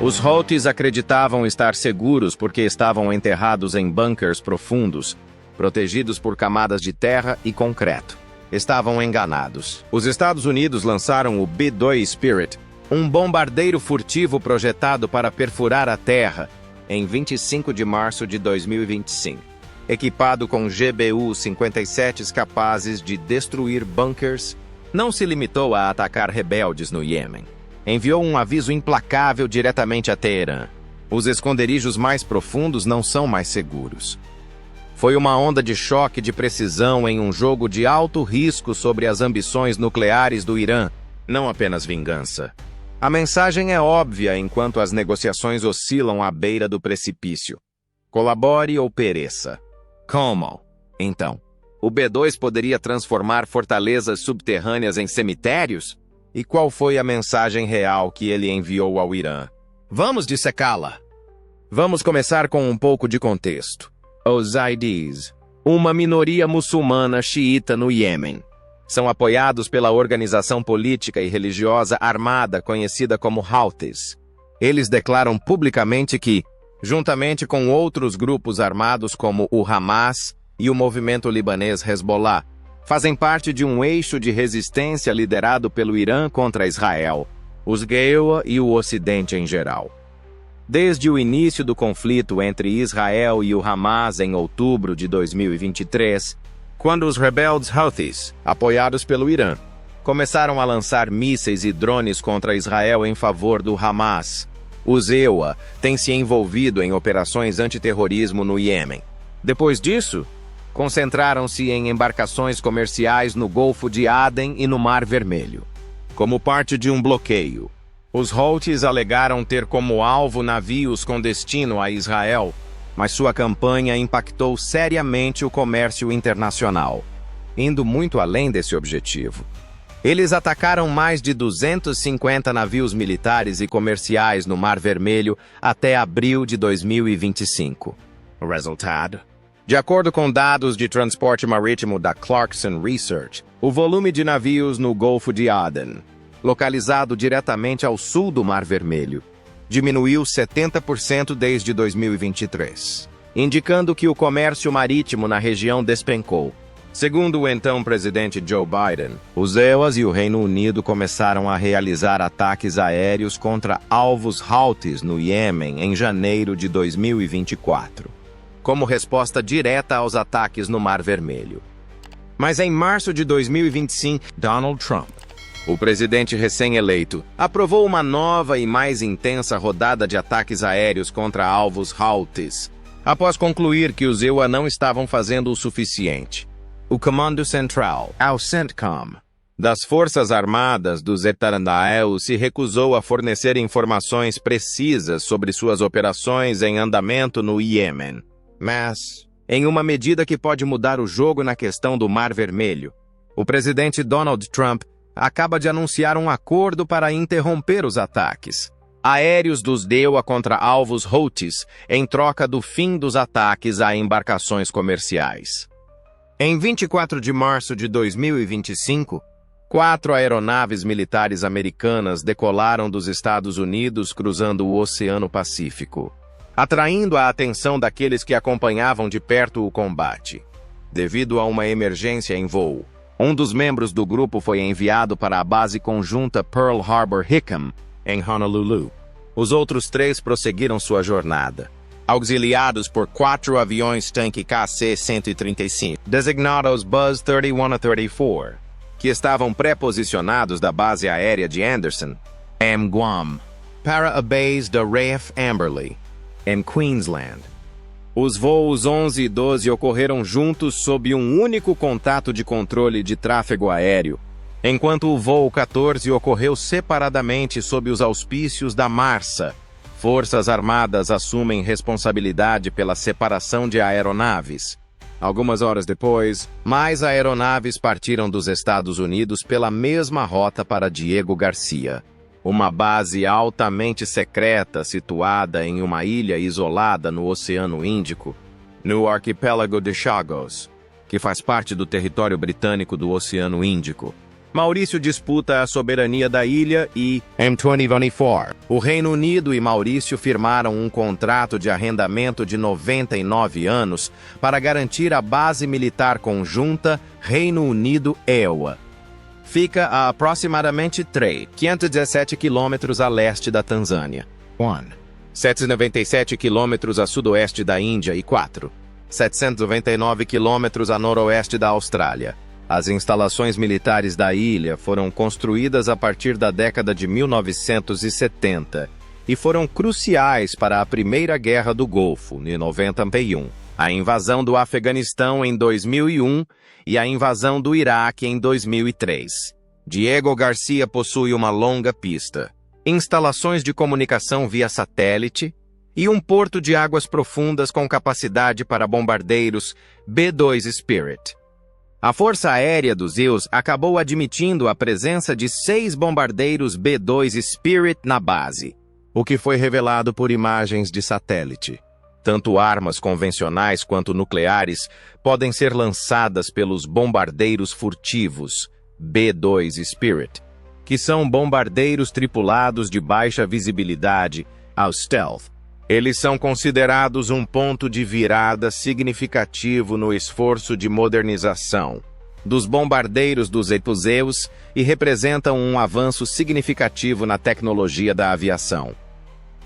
Os Houthis acreditavam estar seguros porque estavam enterrados em bunkers profundos, protegidos por camadas de terra e concreto. Estavam enganados. Os Estados Unidos lançaram o B-2 Spirit, um bombardeiro furtivo projetado para perfurar a terra, em 25 de março de 2025. Equipado com GBU-57s capazes de destruir bunkers, não se limitou a atacar rebeldes no Iêmen. Enviou um aviso implacável diretamente a Teherã. Os esconderijos mais profundos não são mais seguros. Foi uma onda de choque de precisão em um jogo de alto risco sobre as ambições nucleares do Irã, não apenas vingança. A mensagem é óbvia enquanto as negociações oscilam à beira do precipício. Colabore ou pereça. Como? Então, o B-2 poderia transformar fortalezas subterrâneas em cemitérios? E qual foi a mensagem real que ele enviou ao Irã? Vamos dissecá-la. Vamos começar com um pouco de contexto. Os Zaidis, uma minoria muçulmana xiita no Iêmen, são apoiados pela organização política e religiosa armada conhecida como Houthis. Eles declaram publicamente que, juntamente com outros grupos armados como o Hamas e o movimento libanês Hezbollah, fazem parte de um eixo de resistência liderado pelo Irã contra Israel, os Geoa e o Ocidente em geral. Desde o início do conflito entre Israel e o Hamas em outubro de 2023, quando os rebeldes Houthis, apoiados pelo Irã, começaram a lançar mísseis e drones contra Israel em favor do Hamas, os EUA têm se envolvido em operações antiterrorismo no Iêmen. Depois disso, concentraram-se em embarcações comerciais no Golfo de Aden e no Mar Vermelho. Como parte de um bloqueio, os Houthis alegaram ter como alvo navios com destino a Israel, mas sua campanha impactou seriamente o comércio internacional, indo muito além desse objetivo. Eles atacaram mais de 250 navios militares e comerciais no Mar Vermelho até abril de 2025. O resultado? De acordo com dados de transporte marítimo da Clarkson Research, o volume de navios no Golfo de Aden, localizado diretamente ao sul do Mar Vermelho, diminuiu 70% desde 2023, indicando que o comércio marítimo na região despencou. Segundo o então presidente Joe Biden, os EUAs e o Reino Unido começaram a realizar ataques aéreos contra alvos Houthis no Iêmen em janeiro de 2024, como resposta direta aos ataques no Mar Vermelho. Mas em março de 2025, Donald Trump, o presidente recém-eleito, aprovou uma nova e mais intensa rodada de ataques aéreos contra alvos Houthis, após concluir que os EUA não estavam fazendo o suficiente. O Comando Central, o CENTCOM, das Forças Armadas do Netanyahu se recusou a fornecer informações precisas sobre suas operações em andamento no Iêmen. Mas, em uma medida que pode mudar o jogo na questão do Mar Vermelho, o presidente Donald Trump acaba de anunciar um acordo para interromper os ataques aéreos dos EUA contra alvos Houthis em troca do fim dos ataques a embarcações comerciais. Em 24 de março de 2025, 4 aeronaves militares americanas decolaram dos Estados Unidos cruzando o Oceano Pacífico, atraindo a atenção daqueles que acompanhavam de perto o combate. Devido a uma emergência em voo, um dos membros do grupo foi enviado para a base conjunta Pearl Harbor-Hickam, em Honolulu. Os outros 3 prosseguiram sua jornada, auxiliados por 4 aviões-tanque KC-135, designados Buzz 31 a 34, que estavam pré-posicionados da base aérea de Anderson, em Guam, para a base da RAF Amberley, em Queensland. Os voos 11 e 12 ocorreram juntos sob um único contato de controle de tráfego aéreo, enquanto o voo 14 ocorreu separadamente sob os auspícios da MARSA. Forças Armadas assumem responsabilidade pela separação de aeronaves. Algumas horas depois, mais aeronaves partiram dos Estados Unidos pela mesma rota para Diego Garcia, uma base altamente secreta situada em uma ilha isolada no Oceano Índico, no arquipélago de Chagos, que faz parte do território britânico do Oceano Índico. Maurício disputa a soberania da ilha e, em 2024, o Reino Unido e Maurício firmaram um contrato de arrendamento de 99 anos para garantir a base militar conjunta Reino Unido-EUA. Fica a aproximadamente 517 quilômetros a leste da Tanzânia, 797 quilômetros a sudoeste da Índia e 799 quilômetros a noroeste da Austrália. As instalações militares da ilha foram construídas a partir da década de 1970 e foram cruciais para a Primeira Guerra do Golfo, em 91, a invasão do Afeganistão em 2001 e a invasão do Iraque em 2003. Diego Garcia possui uma longa pista, instalações de comunicação via satélite e um porto de águas profundas com capacidade para bombardeiros B-2 Spirit. A Força Aérea dos Zeus acabou admitindo a presença de 6 bombardeiros B-2 Spirit na base, o que foi revelado por imagens de satélite. Tanto armas convencionais quanto nucleares podem ser lançadas pelos bombardeiros furtivos B-2 Spirit, que são bombardeiros tripulados de baixa visibilidade, ao stealth. Eles são considerados um ponto de virada significativo no esforço de modernização dos bombardeiros dos Zeus e representam um avanço significativo na tecnologia da aviação.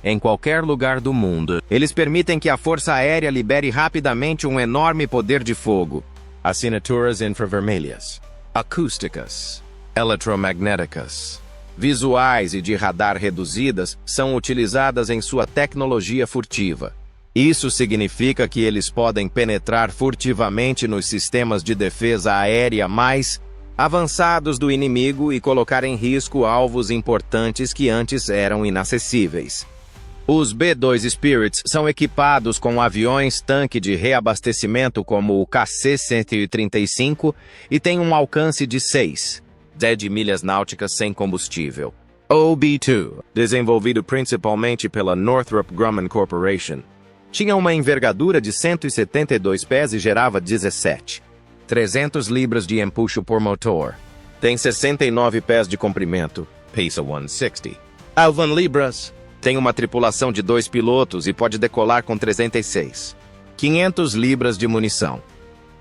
Em qualquer lugar do mundo, eles permitem que a Força Aérea libere rapidamente um enorme poder de fogo. Assinaturas infravermelhas, acústicas, eletromagnéticas, visuais e de radar reduzidas são utilizadas em sua tecnologia furtiva. Isso significa que eles podem penetrar furtivamente nos sistemas de defesa aérea mais avançados do inimigo e colocar em risco alvos importantes que antes eram inacessíveis. Os B-2 Spirits são equipados com aviões-tanque de reabastecimento como o KC-135 e têm um alcance de 10 milhas náuticas sem combustível. O B-2, desenvolvido principalmente pela Northrop Grumman Corporation, tinha uma envergadura de 172 pés e gerava 300 libras de empuxo por motor. Tem 69 pés de comprimento, pesa 160. Alvan libras. Tem uma tripulação de 2 pilotos e pode decolar com 500 libras de munição.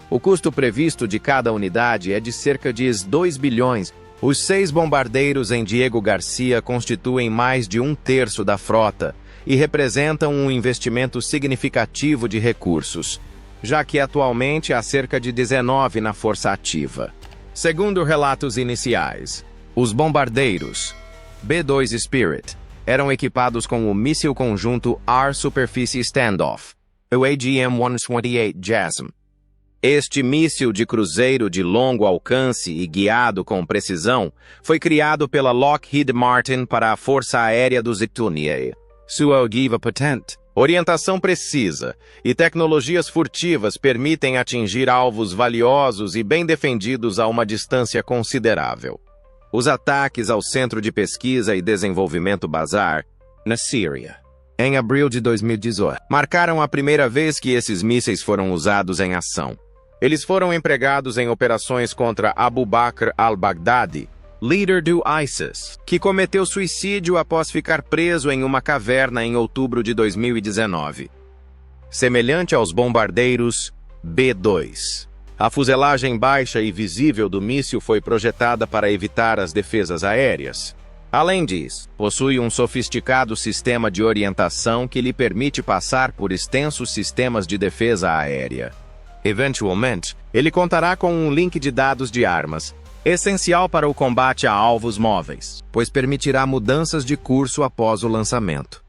O custo previsto de cada unidade é de cerca de 2 bilhões. Os 6 bombardeiros em Diego Garcia constituem mais de 1/3 da frota e representam um investimento significativo de recursos, já que atualmente há cerca de 19 na força ativa. Segundo relatos iniciais, os bombardeiros B-2 Spirit eram equipados com o míssil conjunto Air Superficie Standoff, o AGM-128 JASSM. Este míssil de cruzeiro de longo alcance e guiado com precisão foi criado pela Lockheed Martin para a Força Aérea dos Estados Unidos. Sua ogiva patente, orientação precisa e tecnologias furtivas permitem atingir alvos valiosos e bem defendidos a uma distância considerável. Os ataques ao Centro de Pesquisa e Desenvolvimento Bazar, na Síria, em abril de 2018, marcaram a primeira vez que esses mísseis foram usados em ação. Eles foram empregados em operações contra Abu Bakr al-Baghdadi, líder do ISIS, que cometeu suicídio após ficar preso em uma caverna em outubro de 2019. Semelhante aos bombardeiros B-2, a fuselagem baixa e visível do míssil foi projetada para evitar as defesas aéreas. Além disso, possui um sofisticado sistema de orientação que lhe permite passar por extensos sistemas de defesa aérea. Eventualmente, ele contará com um link de dados de armas, essencial para o combate a alvos móveis, pois permitirá mudanças de curso após o lançamento.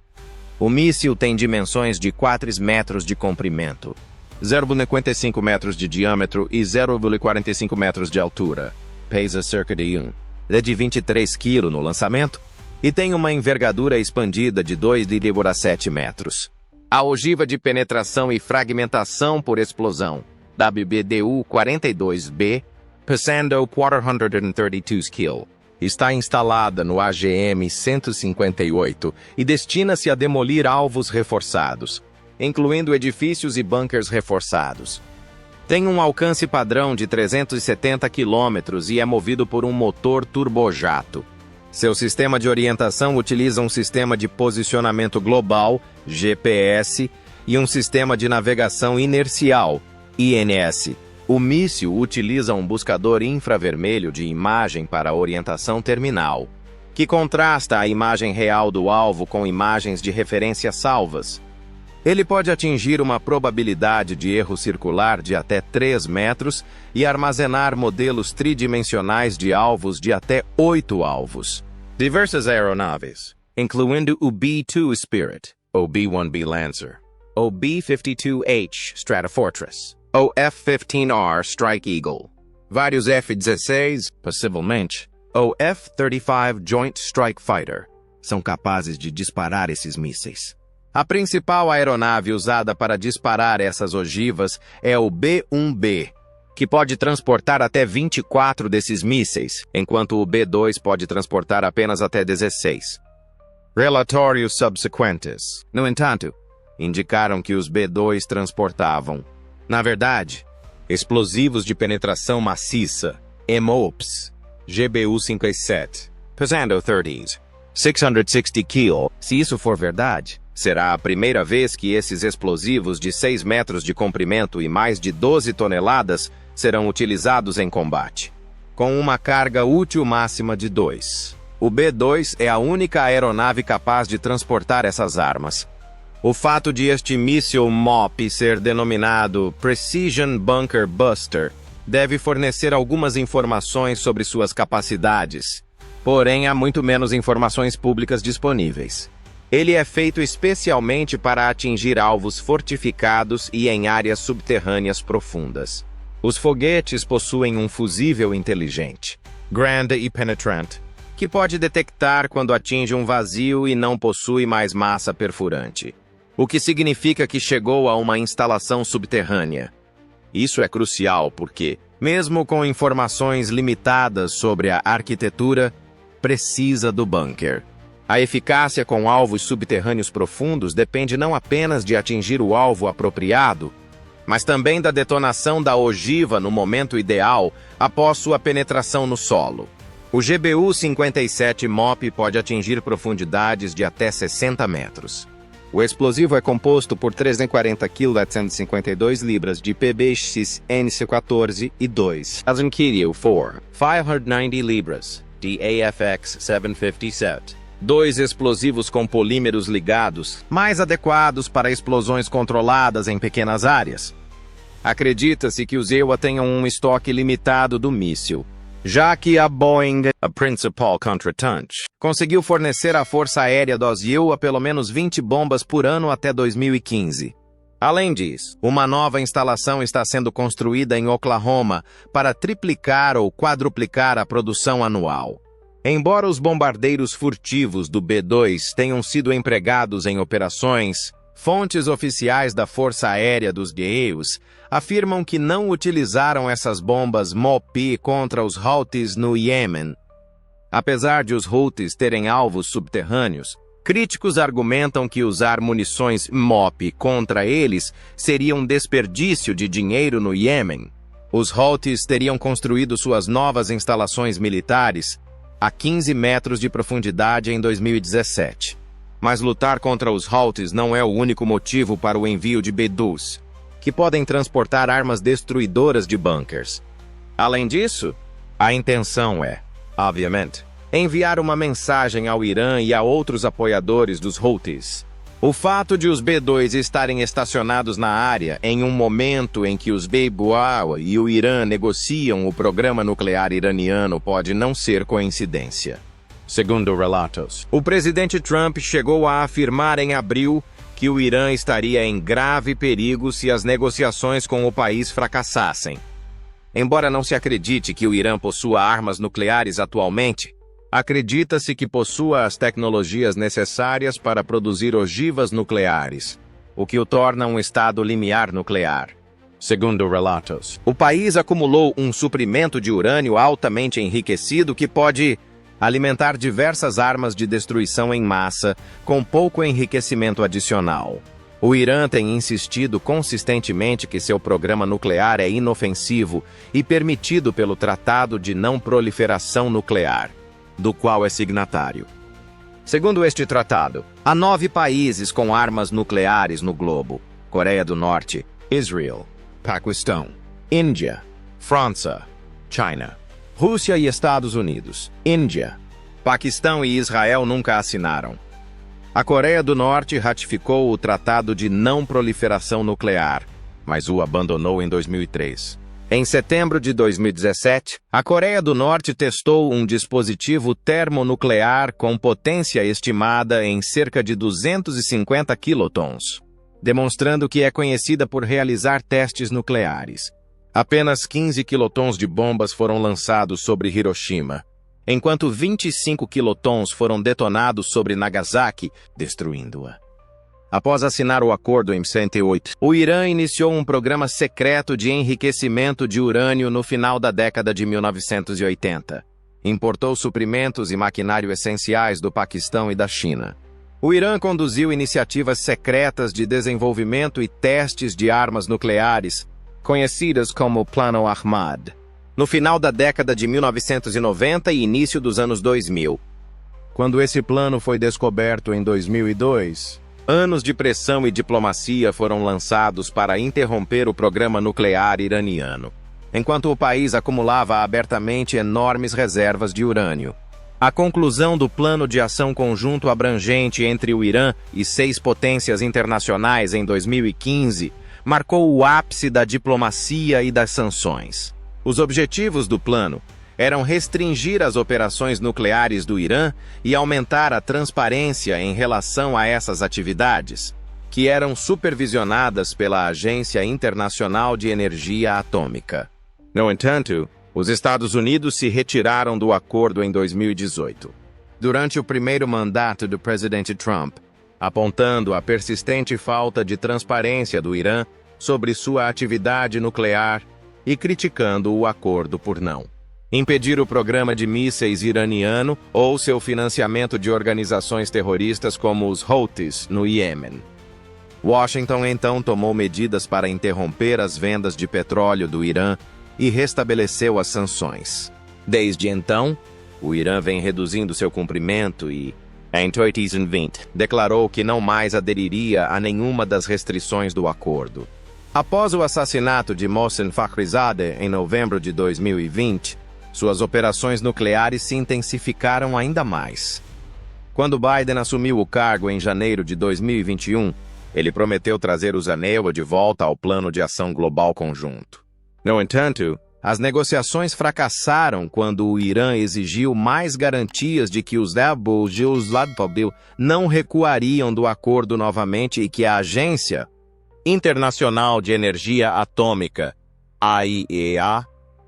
O míssil tem dimensões de 4 metros de comprimento, 0,55 metros de diâmetro e 0,45 metros de altura. Pesa cerca de 23 kg no lançamento e tem uma envergadura expandida de 2,7 metros. A ogiva de penetração e fragmentação por explosão, WBDU-42B, pesando 432 kg, está instalada no AGM-158 e destina-se a demolir alvos reforçados, incluindo edifícios e bunkers reforçados. Tem um alcance padrão de 370 km e é movido por um motor turbojato. Seu sistema de orientação utiliza um sistema de posicionamento global, GPS, e um sistema de navegação inercial, INS. O míssil utiliza um buscador infravermelho de imagem para orientação terminal, que contrasta a imagem real do alvo com imagens de referência salvas. Ele pode atingir uma probabilidade de erro circular de até 3 metros e armazenar modelos tridimensionais de alvos de até 8 alvos. Diversas aeronaves, incluindo o B-2 Spirit, o B-1B Lancer, o B-52H Stratofortress, o F-15R Strike Eagle, vários F-16, possivelmente, o F-35 Joint Strike Fighter, são capazes de disparar esses mísseis. A principal aeronave usada para disparar essas ogivas é o B-1B, que pode transportar até 24 desses mísseis, enquanto o B-2 pode transportar apenas até 16. Relatórios subsequentes, no entanto, indicaram que os B-2 transportavam, na verdade, explosivos de penetração maciça, MOPs, GBU-57, pesando 30s, 660 kg. Se isso for verdade, será a primeira vez que esses explosivos de 6 metros de comprimento e mais de 12 toneladas serão utilizados em combate, com uma carga útil máxima de 2. O B-2 é a única aeronave capaz de transportar essas armas. O fato de este míssil MOP ser denominado Precision Bunker Buster deve fornecer algumas informações sobre suas capacidades, porém há muito menos informações públicas disponíveis. Ele é feito especialmente para atingir alvos fortificados e em áreas subterrâneas profundas. Os foguetes possuem um fusível inteligente, grande e penetrante, que pode detectar quando atinge um vazio e não possui mais massa perfurante, o que significa que chegou a uma instalação subterrânea. Isso é crucial porque, mesmo com informações limitadas sobre a arquitetura, precisa do bunker. A eficácia com alvos subterrâneos profundos depende não apenas de atingir o alvo apropriado, mas também da detonação da ogiva no momento ideal após sua penetração no solo. O GBU-57 MOP pode atingir profundidades de até 60 metros. O explosivo é composto por 340 kg 752 libras de PBX NC-14 e 2 Azunkilio 4 590 libras de AFX 757. 2 explosivos com polímeros ligados, mais adequados para explosões controladas em pequenas áreas. Acredita-se que os EUA tenham um estoque limitado do míssil, já que a Boeing, a principal contratante, conseguiu fornecer à Força Aérea dos EUA pelo menos 20 bombas por ano até 2015. Além disso, uma nova instalação está sendo construída em Oklahoma para triplicar ou quadruplicar a produção anual. Embora os bombardeiros furtivos do B-2 tenham sido empregados em operações, fontes oficiais da Força Aérea dos EUs afirmam que não utilizaram essas bombas MOP contra os Houthis no Iêmen. Apesar de os Houthis terem alvos subterrâneos, críticos argumentam que usar munições MOP contra eles seria um desperdício de dinheiro no Iêmen. Os Houthis teriam construído suas novas instalações militares a 15 metros de profundidade em 2017. Mas lutar contra os Houthis não é o único motivo para o envio de B-2, que podem transportar armas destruidoras de bunkers. Além disso, a intenção é, obviamente, enviar uma mensagem ao Irã e a outros apoiadores dos Houthis. O fato de os B-2 estarem estacionados na área em um momento em que os Beibuawa e o Irã negociam o programa nuclear iraniano pode não ser coincidência. Segundo relatos, o presidente Trump chegou a afirmar em abril que o Irã estaria em grave perigo se as negociações com o país fracassassem. Embora não se acredite que o Irã possua armas nucleares atualmente, acredita-se que possua as tecnologias necessárias para produzir ogivas nucleares, o que o torna um estado limiar nuclear. Segundo relatos, o país acumulou um suprimento de urânio altamente enriquecido que pode alimentar diversas armas de destruição em massa com pouco enriquecimento adicional. O Irã tem insistido consistentemente que seu programa nuclear é inofensivo e permitido pelo Tratado de Não Proliferação Nuclear, do qual é signatário. Segundo este tratado, há 9 países com armas nucleares no globo: Coreia do Norte, Israel, Paquistão, Índia, França, China, Rússia e Estados Unidos. Índia, Paquistão e Israel nunca assinaram. A Coreia do Norte ratificou o Tratado de Não Proliferação Nuclear, mas o abandonou em 2003. Em setembro de 2017, a Coreia do Norte testou um dispositivo termonuclear com potência estimada em cerca de 250 quilotons, demonstrando que é conhecida por realizar testes nucleares. Apenas 15 quilotons de bombas foram lançados sobre Hiroshima, enquanto 25 quilotons foram detonados sobre Nagasaki, destruindo-a. Após assinar o acordo em 1968, o Irã iniciou um programa secreto de enriquecimento de urânio no final da década de 1980. Importou suprimentos e maquinário essenciais do Paquistão e da China. O Irã conduziu iniciativas secretas de desenvolvimento e testes de armas nucleares, conhecidas como Plano Ahmad, no final da década de 1990 e início dos anos 2000. Quando esse plano foi descoberto em 2002, anos de pressão e diplomacia foram lançados para interromper o programa nuclear iraniano, enquanto o país acumulava abertamente enormes reservas de urânio. A conclusão do Plano de Ação Conjunto Abrangente entre o Irã e 6 potências internacionais em 2015 marcou o ápice da diplomacia e das sanções. Os objetivos do plano eram restringir as operações nucleares do Irã e aumentar a transparência em relação a essas atividades, que eram supervisionadas pela Agência Internacional de Energia Atômica. No entanto, os Estados Unidos se retiraram do acordo em 2018, durante o primeiro mandato do presidente Trump, apontando a persistente falta de transparência do Irã sobre sua atividade nuclear e criticando o acordo por não impedir o programa de mísseis iraniano ou seu financiamento de organizações terroristas como os Houthis no Iêmen. Washington então tomou medidas para interromper as vendas de petróleo do Irã e restabeleceu as sanções. Desde então, o Irã vem reduzindo seu cumprimento e, em 2020, declarou que não mais aderiria a nenhuma das restrições do acordo. Após o assassinato de Mohsen Fakhrizadeh em novembro de 2020, suas operações nucleares se intensificaram ainda mais. Quando Biden assumiu o cargo em janeiro de 2021, ele prometeu trazer os ANEUA de volta ao Plano de Ação Global Conjunto. No entanto, as negociações fracassaram quando o Irã exigiu mais garantias de que os não recuariam do acordo novamente e que a Agência Internacional de Energia Atômica, AIEA,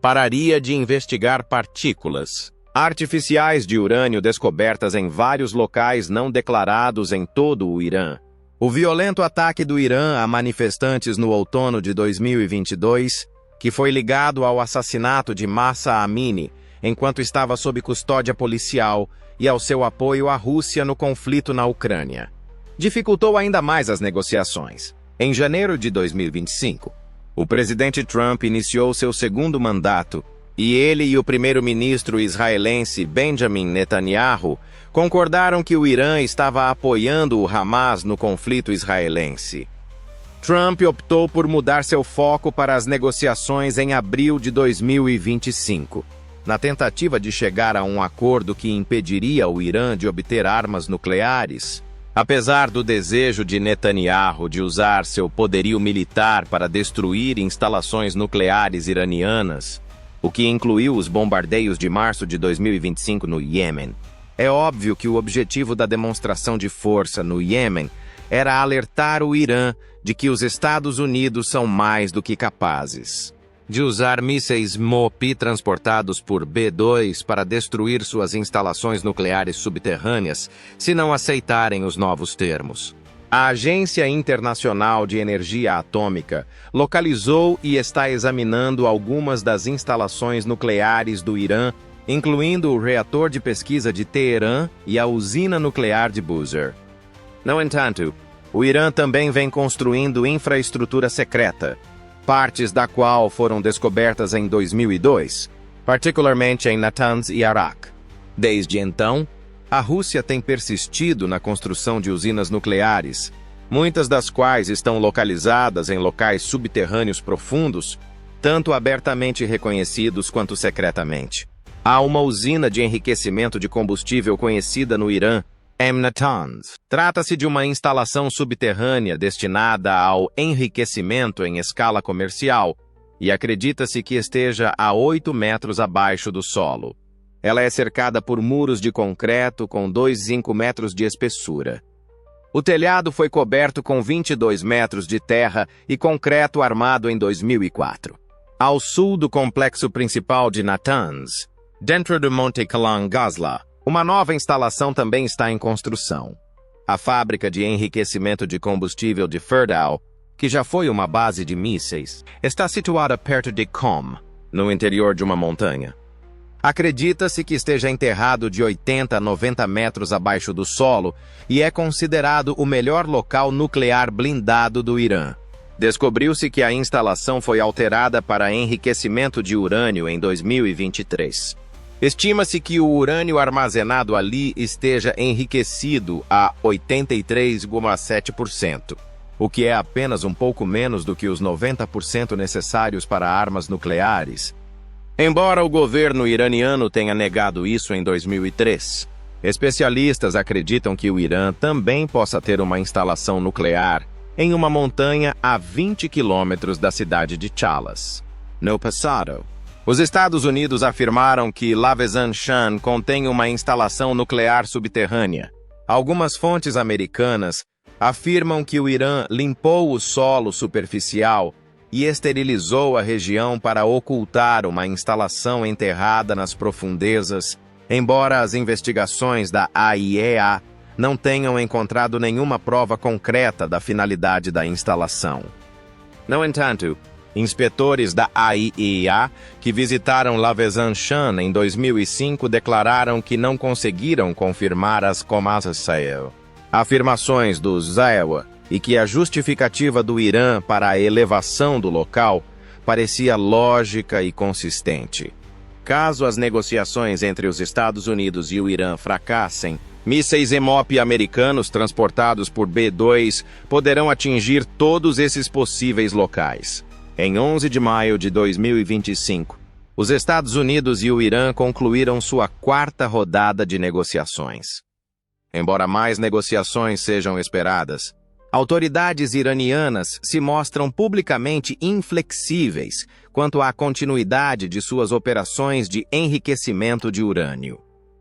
pararia de investigar partículas artificiais de urânio descobertas em vários locais não declarados em todo o Irã. O violento ataque do Irã a manifestantes no outono de 2022, que foi ligado ao assassinato de Mahsa Amini enquanto estava sob custódia policial e ao seu apoio à Rússia no conflito na Ucrânia, dificultou ainda mais as negociações. Em janeiro de 2025, o presidente Trump iniciou seu segundo mandato e ele e o primeiro-ministro israelense Benjamin Netanyahu concordaram que o Irã estava apoiando o Hamas no conflito israelense. Trump optou por mudar seu foco para as negociações em abril de 2025, na tentativa de chegar a um acordo que impediria o Irã de obter armas nucleares. Apesar do desejo de Netanyahu de usar seu poderio militar para destruir instalações nucleares iranianas, o que incluiu os bombardeios de março de 2025 no Iêmen, é óbvio que o objetivo da demonstração de força no Iêmen era alertar o Irã de que os Estados Unidos são mais do que capazes de usar mísseis MOP transportados por B-2 para destruir suas instalações nucleares subterrâneas, se não aceitarem os novos termos. A Agência Internacional de Energia Atômica localizou e está examinando algumas das instalações nucleares do Irã, incluindo o reator de pesquisa de Teherã e a usina nuclear de Bushehr. No entanto, O Irã também vem construindo infraestrutura secreta, partes da qual foram descobertas em 2002, particularmente em Natanz e Arak. Desde então, a Rússia tem persistido na construção de usinas nucleares, muitas das quais estão localizadas em locais subterrâneos profundos, tanto abertamente reconhecidos quanto secretamente. Há uma usina de enriquecimento de combustível conhecida no Irã, Natanz. Trata-se de uma instalação subterrânea destinada ao enriquecimento em escala comercial e acredita-se que esteja a 8 metros abaixo do solo. Ela é cercada por muros de concreto com 2,5 metros de espessura. O telhado foi coberto com 22 metros de terra e concreto armado em 2004. Ao sul do complexo principal de Natanz, dentro do Monte Kalan Gazla, uma nova instalação também está em construção. A fábrica de enriquecimento de combustível de Fordow, que já foi uma base de mísseis, está situada perto de Qom, no interior de uma montanha. Acredita-se que esteja enterrado de 80 a 90 metros abaixo do solo e é considerado o melhor local nuclear blindado do Irã. Descobriu-se que a instalação foi alterada para enriquecimento de urânio em 2023. Estima-se que o urânio armazenado ali esteja enriquecido a 83,7%, o que é apenas um pouco menos do que os 90% necessários para armas nucleares. Embora o governo iraniano tenha negado isso em 2003, especialistas acreditam que o Irã também possa ter uma instalação nuclear em uma montanha a 20 quilômetros da cidade de Chalas. No passado, os Estados Unidos afirmaram que Lavezan Shan contém uma instalação nuclear subterrânea. Algumas fontes americanas afirmam que o Irã limpou o solo superficial e esterilizou a região para ocultar uma instalação enterrada nas profundezas, embora as investigações da AIEA não tenham encontrado nenhuma prova concreta da finalidade da instalação. No entanto, inspetores da AIEA que visitaram Lavezan Shan em 2005 declararam que não conseguiram confirmar as afirmações do Zaewa e que a justificativa do Irã para a elevação do local parecia lógica e consistente. Caso as negociações entre os Estados Unidos e o Irã fracassem, mísseis EMOP americanos transportados por B-2 poderão atingir todos esses possíveis locais. Em 11 de maio de 2025, os Estados Unidos e o Irã concluíram sua quarta rodada de negociações. Embora mais negociações sejam esperadas, autoridades iranianas se mostram publicamente inflexíveis quanto à continuidade de suas operações de enriquecimento de urânio.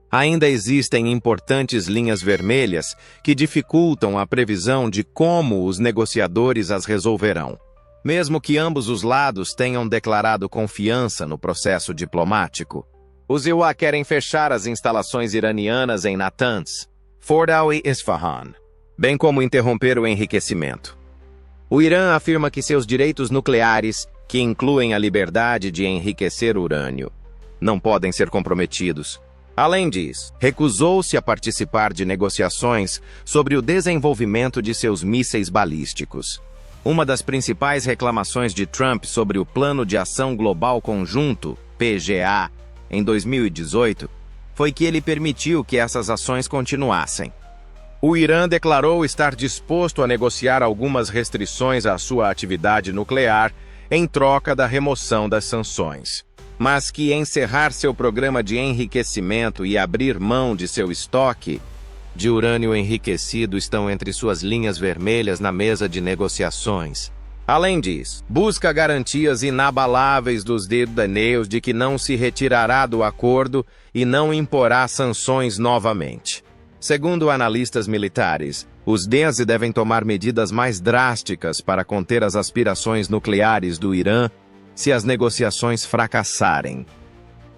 Ainda existem importantes linhas vermelhas que dificultam a previsão de como os negociadores as resolverão, mesmo que ambos os lados tenham declarado confiança no processo diplomático. Os EUA querem fechar as instalações iranianas em Natanz, Fordow e Isfahan, bem como interromper o enriquecimento. O Irã afirma que seus direitos nucleares, que incluem a liberdade de enriquecer urânio, não podem ser comprometidos. Além disso, recusou-se a participar de negociações sobre o desenvolvimento de seus mísseis balísticos. Uma das principais reclamações de Trump sobre o Plano de Ação Global Conjunto, PGA, em 2018, foi que ele permitiu que essas ações continuassem. O Irã declarou estar disposto a negociar algumas restrições à sua atividade nuclear em troca da remoção das sanções, mas que encerrar seu programa de enriquecimento e abrir mão de seu estoque de urânio enriquecido estão entre suas linhas vermelhas na mesa de negociações. Além disso, busca garantias inabaláveis dos Dardaneus de que não se retirará do acordo e não imporá sanções novamente. Segundo analistas militares, os DEAS devem tomar medidas mais drásticas para conter as aspirações nucleares do Irã se as negociações fracassarem.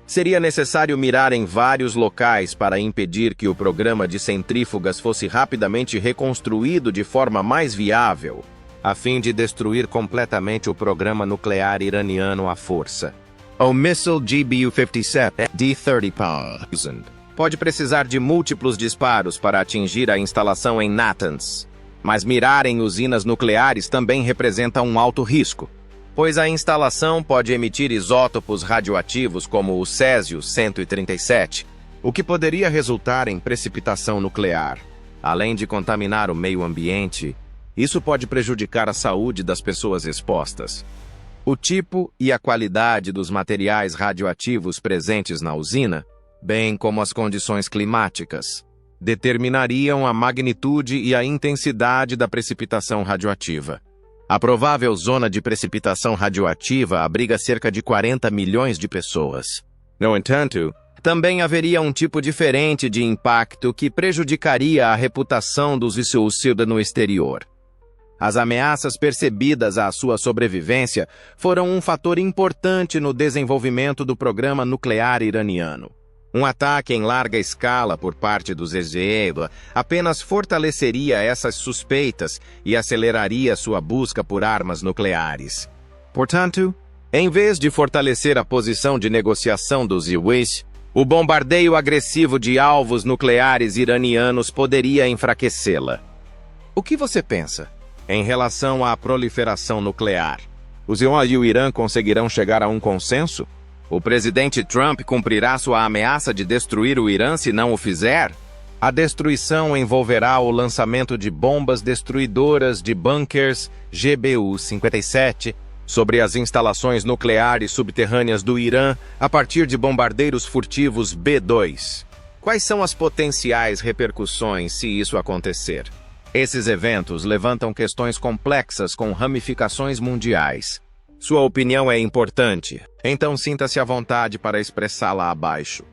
Seria necessário mirar em vários locais para impedir que o programa de centrífugas fosse rapidamente reconstruído de forma mais viável, a fim de destruir completamente o programa nuclear iraniano à força. O míssil GBU-57 D-30 pode precisar de múltiplos disparos para atingir a instalação em Natanz, Mas mirar em usinas nucleares também representa um alto risco, pois a instalação pode emitir isótopos radioativos como o Césio-137, o que poderia resultar em precipitação nuclear. Além de contaminar o meio ambiente, isso pode prejudicar a saúde das pessoas expostas. O tipo e a qualidade dos materiais radioativos presentes na usina, bem como as condições climáticas, determinariam a magnitude e a intensidade da precipitação radioativa. A provável zona de precipitação radioativa abriga cerca de 40 milhões de pessoas. No entanto, também haveria um tipo diferente de impacto que prejudicaria a reputação dos Isilcilda no exterior. As ameaças percebidas à sua sobrevivência foram um fator importante no desenvolvimento do programa nuclear iraniano. Um ataque em larga escala por parte dos Isilcilda apenas fortaleceria essas suspeitas e aceleraria sua busca por armas nucleares. Portanto, em vez de fortalecer a posição de negociação dos Isilcilda, o bombardeio agressivo de alvos nucleares iranianos poderia enfraquecê-la. O que você pensa em relação à proliferação nuclear? Os Iran e o Irã conseguirão chegar a um consenso? O presidente Trump cumprirá sua ameaça de destruir o Irã se não o fizer? A destruição envolverá o lançamento de bombas destruidoras de bunkers GBU-57 sobre as instalações nucleares subterrâneas do Irã a partir de bombardeiros furtivos B-2. Quais são as potenciais repercussões se isso acontecer? Esses eventos levantam questões complexas com ramificações mundiais. Sua opinião é importante, então sinta-se à vontade para expressá-la abaixo.